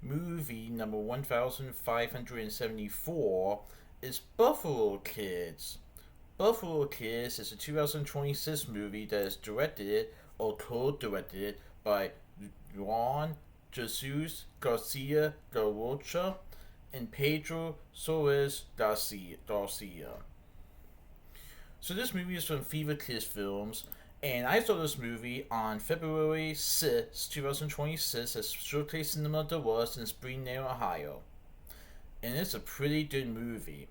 movie number 1574 is Buffalo Kids. Buffalo Kids is a 2026 movie that is directed or co-directed by Juan Jesus Garcia Garocha and Pedro Soares Garcia. So this movie is from Viva Kids Films, and I saw this movie on February 6, 2026 at Showcase Cinema De Lux in Springdale, Ohio. And it's a pretty good movie.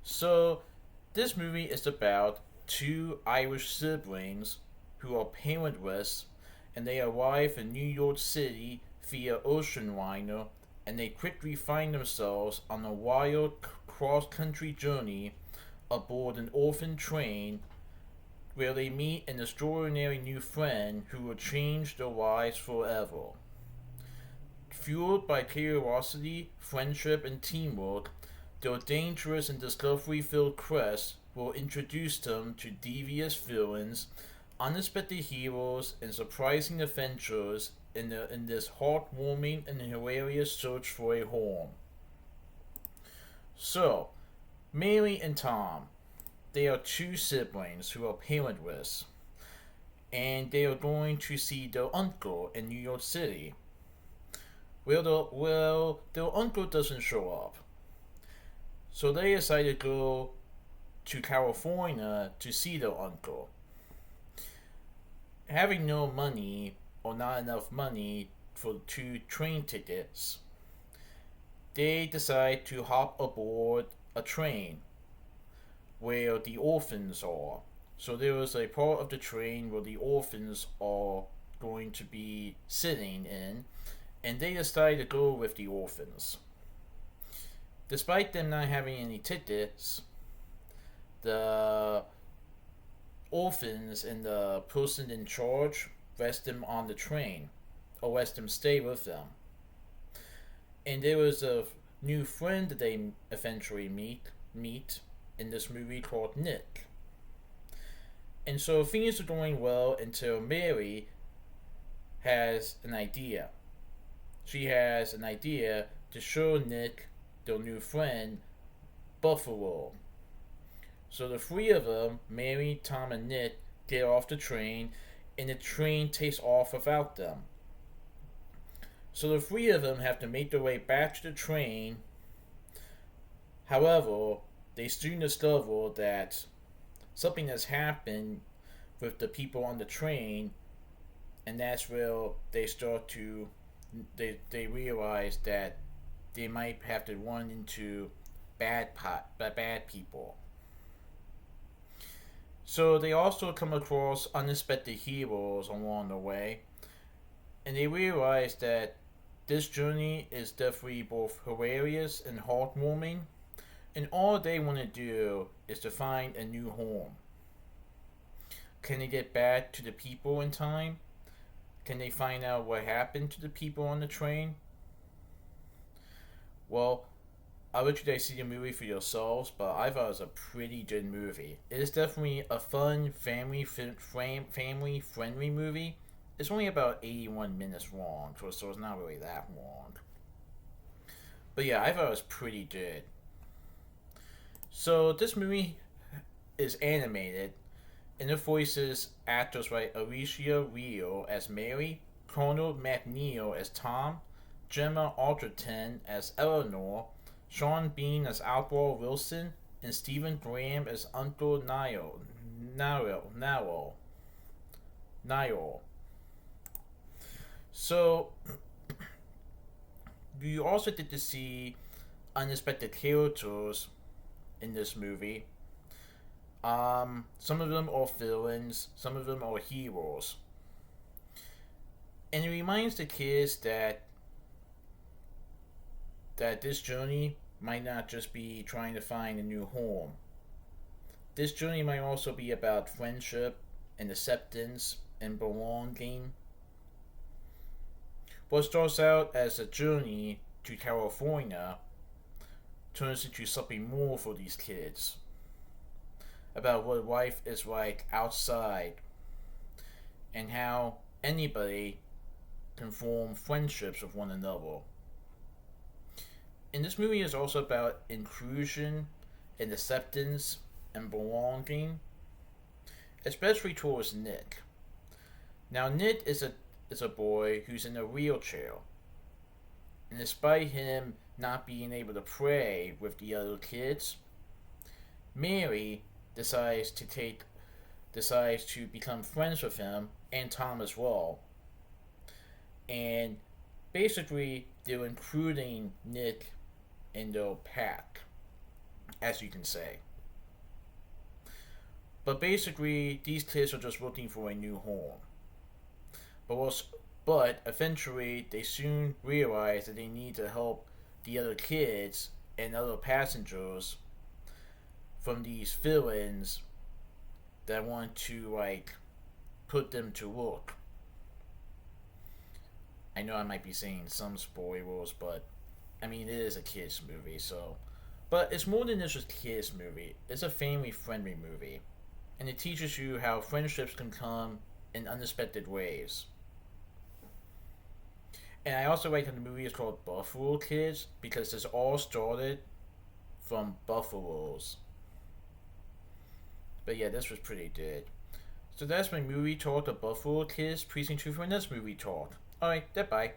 So, this movie is about two Irish siblings who are parentless, and they arrive in New York City via ocean liner, and they quickly find themselves on a wild cross-country journey aboard an orphan train where they meet an extraordinary new friend who will change their lives forever. Fueled by curiosity, friendship, and teamwork, their dangerous and discovery-filled quest will introduce them to devious villains, unexpected heroes, and surprising adventures in this heartwarming and hilarious search for a home. So, Mary and Tom, they are two siblings who are parentless, and they are going to see their uncle in New York City. Their uncle doesn't show up, so they decide to go to California to see their uncle. Having no money or not enough money for 2 train tickets, they decide to hop aboard a train where the orphans are. So there is a part of the train where the orphans are going to be sitting in, and they decide to go with the orphans. Despite them not having any tickets, the orphans and the person in charge rest them on the train, or rest them stay with them. And there was a new friend that they eventually meet in this movie called Nick. And so things are going well until Mary has an idea. She has an idea to show Nick, their new friend, Buffalo. So the three of them, Mary, Tom, and Nick, get off the train, and the train takes off without them. So the three of them have to make their way back to the train. However, they soon discover that something has happened with the people on the train, and that's where they realize that they might have to run into bad people. So they also come across unexpected heroes along the way, and they realize that this journey is definitely both hilarious and heartwarming, and all they want to do is to find a new home. Can they get back to the people in time? Can they find out what happened to the people on the train? Well, I'll let you guys see the movie for yourselves, but I thought it was a pretty good movie. It is definitely a fun, family-friendly movie. It's only about 81 minutes long, so it's not really that long. But yeah, I thought it was pretty good. So this movie is animated, and it voices actors like Alicia Rio as Mary, Colonel McNeil as Tom, Gemma Arterton as Eleanor, Sean Bean as Outlaw Wilson, and Stephen Graham as Uncle Niall. So, you also get to see unexpected characters in this movie. Some of them are villains, some of them are heroes. And it reminds the kids that this journey might not just be trying to find a new home. This journey might also be about friendship and acceptance and belonging. What starts out as a journey to California turns into something more for these kids. About what life is like outside and how anybody can form friendships with one another. And this movie is also about inclusion and acceptance and belonging, especially towards Nick. Now, Nick is a boy who's in a wheelchair, and despite him not being able to play with the other kids, Mary decides to become friends with him and Tom as well. And basically, they're including Nick in their pack, as you can say. But basically, these kids are just looking for a new home. But eventually, they soon realize that they need to help the other kids and other passengers from these villains that want to put them to work. I know I might be saying some spoilers, but I mean it is a kids movie, so. But it's more than just a kids movie. It's a family-friendly movie, and it teaches you how friendships can come in unexpected ways. And I also like that the movie is called Buffalo Kids because this all started from buffaloes. But yeah, this was pretty good. So that's my movie talk, The Buffalo Kids. Please tune in for my next movie talk. Alright, goodbye.